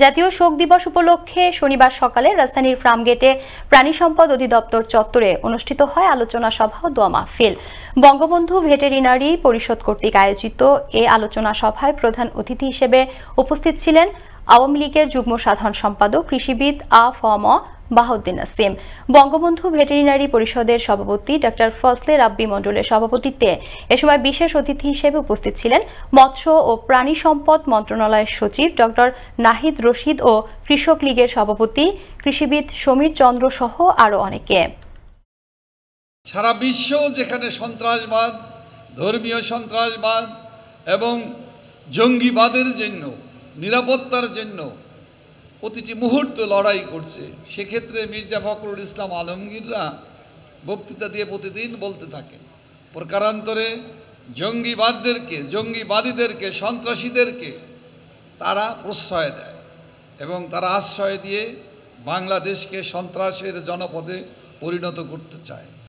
জাতীয় শোক দিবস উপলক্ষে শনিবার সকালে রাজধানীর ফার্মগেটে প্রাণী সম্পদ অধিদপ্তর চত্বরে অনুষ্ঠিত হয় আলোচনা সভা ও দোয়া মাহফিল। বঙ্গবন্ধু ভেটেরিনারি পরিষদ কর্তৃক আয়োজিত এ আলোচনা সভায় প্রধান অতিথি হিসেবে উপস্থিত ছিলেন আওয়ামী লীগের যুগ্ম সাধারণ সম্পাদক কৃষিবিদ আ.ফ.ম. বাহাউদ্দিন নাসিম। বঙ্গবন্ধু ভেটেরিনারি পরিষদের সভাপতি ডক্টর ফজলে রাব্বি মণ্ডলের সভাপতিত্বে এ সময় বিশেষ অতিথি হিসেবে উপস্থিত ছিলেন মৎস্য ও প্রাণী সম্পদ মন্ত্রণালয়ের সচিব ডক্টর নাহিদ রশিদ ও কৃষক লীগের সভাপতি কৃষিবিদ সমীর চন্দ্র সহ আরও অনেকে। সারা বিশ্ব যেখানে সন্ত্রাসবাদ, ধর্মীয় সন্ত্রাসবাদ এবং জঙ্গিবাদের জন্য, নিরাপত্তার জন্য প্রতিটি মুহূর্ত লড়াই করছে, সেক্ষেত্রে মির্জা ফখরুল ইসলাম আলমগীররা বক্তৃতা দিয়ে প্রতিদিন বলতে থাকেন প্রকারান্তরে জঙ্গিবাদীদেরকে, সন্ত্রাসীদেরকে তারা প্রশ্রয় দেয় এবং তারা আশ্রয় দিয়ে বাংলাদেশকে সন্ত্রাসের জনপদে পরিণত করতে চায়।